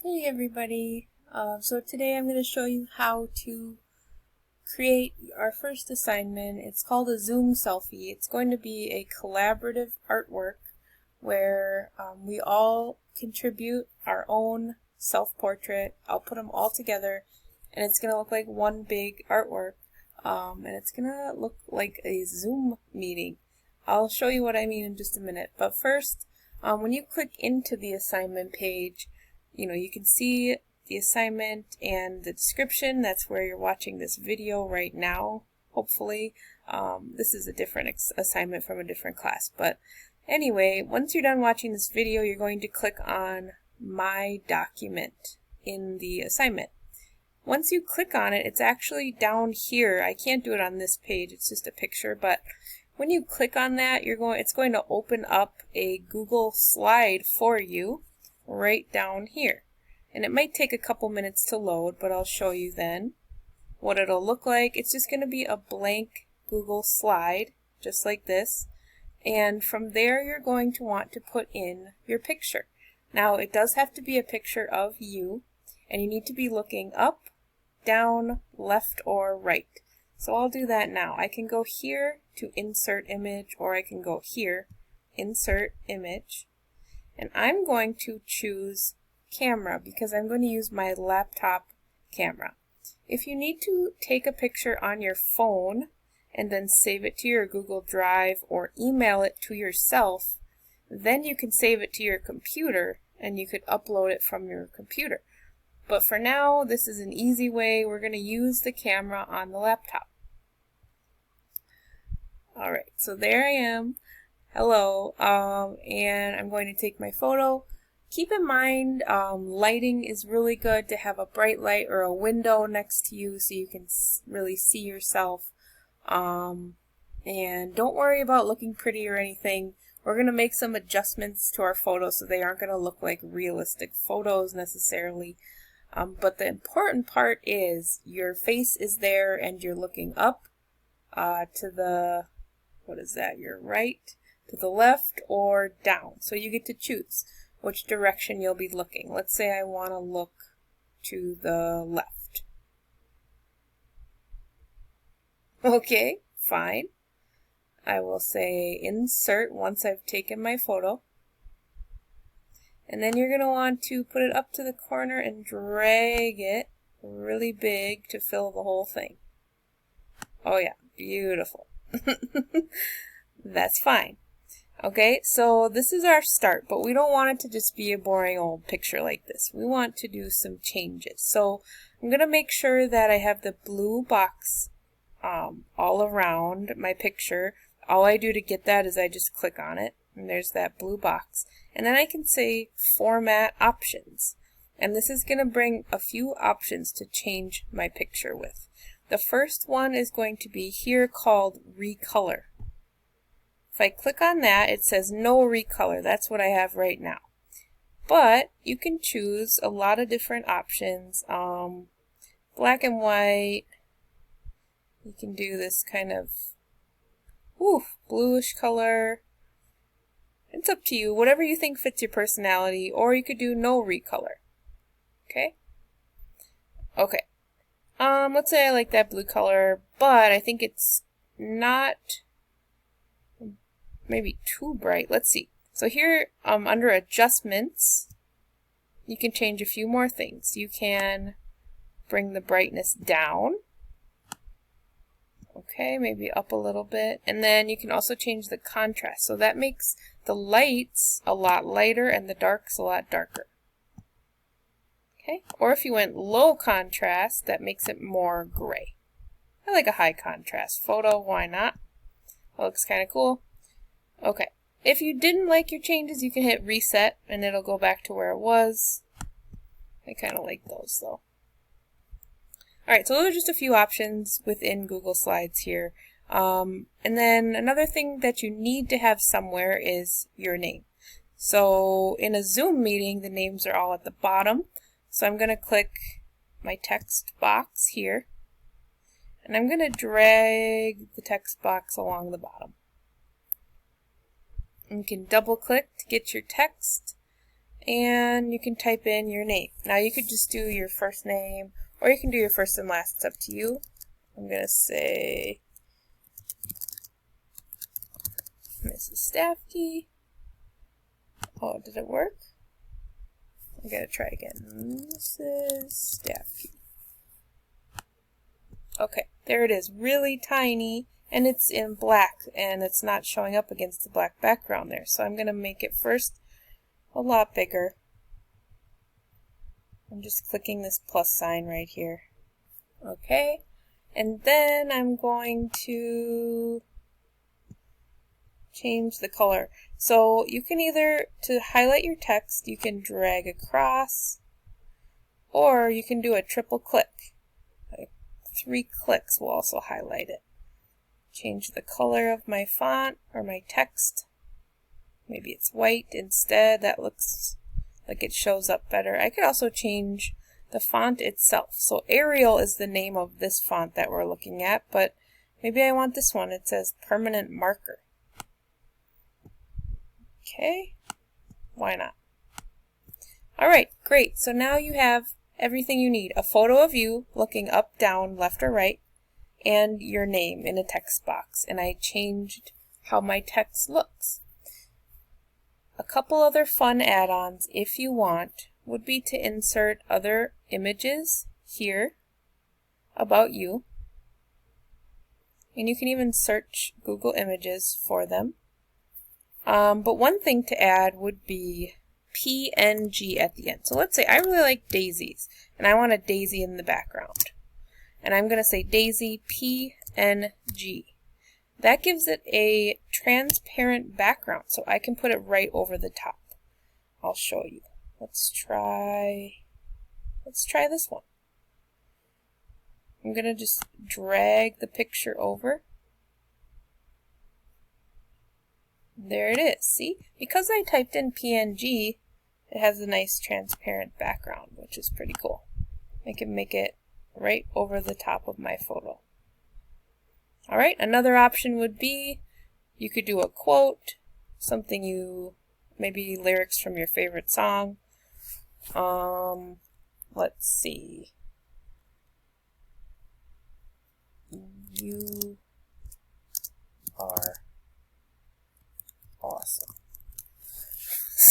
Hey everybody, so today I'm going to show you how to create our first assignment. It's called a Zoom selfie. It's going to be a collaborative artwork where we all contribute our own self-portrait. I'll put them all together and it's going to look like one big artwork, and it's going to look like a Zoom meeting. I'll show you what I mean in just a minute, but first, when you click into the assignment page, you can see the assignment and the description. That's where you're watching this video right now, hopefully. This is a different assignment from a different class. But anyway, once you're done watching this video, you're going to click on My Document in the assignment. Once you click on it, it's actually down here. I can't do it on this page, it's just a picture, but when you click on that, it's going to open up a Google slide for you right down here. And it might take a couple minutes to load, but I'll show you then what it'll look like. It's just going to be a blank Google slide, just like this. And from there, you're going to want to put in your picture. Now, it does have to be a picture of you, and you need to be looking up, down, left, or right. So I'll do that now. I can go here to insert image, or I can go here, insert image. And I'm going to choose camera because I'm going to use my laptop camera. If you need to take a picture on your phone and then save it to your Google Drive or email it to yourself, then you can save it to your computer and you could upload it from your computer. But for now, this is an easy way. We're going to use the camera on the laptop. Alright, so there I am. Hello, and I'm going to take my photo. Keep in mind, lighting is really good to have a bright light or a window next to you so you can really see yourself. And don't worry about looking pretty or anything. We're going to make some adjustments to our photos so they aren't going to look like realistic photos necessarily. But the important part is your face is there and you're looking up to the, what is that, your right, to the left, or down. So you get to choose which direction you'll be looking. Let's say I want to look to the left. Okay, fine. I will say insert once I've taken my photo. And then you're going to want to put it up to the corner and drag it really big to fill the whole thing. Oh yeah, beautiful. That's fine. Okay, so this is our start, but we don't want it to just be a boring old picture like this. We want to do some changes. So I'm going to make sure that I have the blue box all around my picture. All I do to get that is I just click on it, and there's that blue box. And then I can say Format Options. And this is going to bring a few options to change my picture with. The first one is going to be here called Recolor. If I click on that, it says no recolor. That's what I have right now. But you can choose a lot of different options. Black and white. You can do this kind of bluish color. It's up to you. Whatever you think fits your personality. Or you could do no recolor. Okay? Okay. Let's say I like that blue color, but I think it's not maybe too bright. Let's see. So here, under adjustments, you can change a few more things. You can bring the brightness down. Okay, maybe up a little bit. And then you can also change the contrast. So that makes the lights a lot lighter and the darks a lot darker. Okay, or if you went low contrast, that makes it more gray. I like a high contrast photo, why not? That looks kind of cool. Okay, if you didn't like your changes, you can hit reset and it'll go back to where it was. I kind of like those though. Alright, so those are just a few options within Google Slides here. And then another thing that you need to have somewhere is your name. So in a Zoom meeting, the names are all at the bottom. So I'm going to click my text box here. And I'm going to drag the text box along the bottom. And you can double click to get your text. and you can type in your name. Now you could just do your first name, or you can do your first and last. It's up to you. I'm going to say Mrs. Staffkey. Oh, did it work? I'm going to try again. Mrs. Staffkey. Okay, there it is. Really tiny, and it's in black, and it's not showing up against the black background there. So I'm going to make it first a lot bigger. I'm just clicking this plus sign right here. Okay, and then I'm going to change the color. So you can either, to highlight your text, you can drag across, or you can do a triple click. Like 3 clicks will also highlight it. Change the color of my font or my text. Maybe it's white instead. That looks like it shows up better. I could also change the font itself. So Arial is the name of this font that we're looking at, but maybe I want this one. It says permanent marker. Okay, why not? Alright, great. So now you have everything you need. A photo of you looking up, down, left or right, and your name in a text box. And I changed how my text looks. A couple other fun add-ons, if you want, would be to insert other images here about you. And you can even search Google Images for them. But one thing to add would be PNG at the end. So let's say I really like daisies, and I want a daisy in the background. And I'm going to say daisy PNG. That gives it a transparent background, so I can put it right over the top. I'll show you. Let's try this one. I'm going to just drag the picture over. There it is. See? Because I typed in PNG, it has a nice transparent background, which is pretty cool. I can make it right over the top of my photo. Alright, another option would be you could do a quote, something maybe lyrics from your favorite song. Let's see. You are awesome.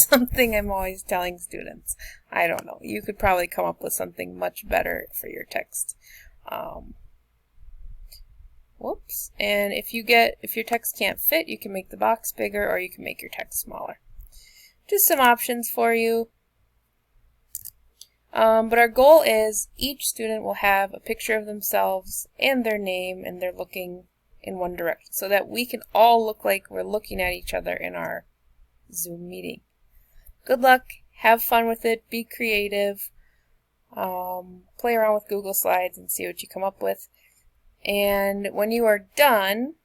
Something I'm always telling students. I don't know. You could probably come up with something much better for your text. Whoops. And if your text can't fit, you can make the box bigger or you can make your text smaller. Just some options for you. But our goal is each student will have a picture of themselves and their name, and they're looking in one direction so that we can all look like we're looking at each other in our Zoom meeting. Good luck. Have fun with it. Be creative. Play around with Google Slides and see what you come up with. And when you are done,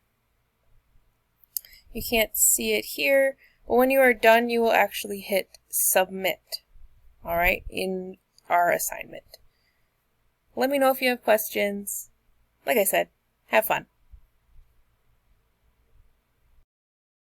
you can't see it here, but when you are done, you will actually hit submit, alright, in our assignment. Let me know if you have questions. Like I said, have fun.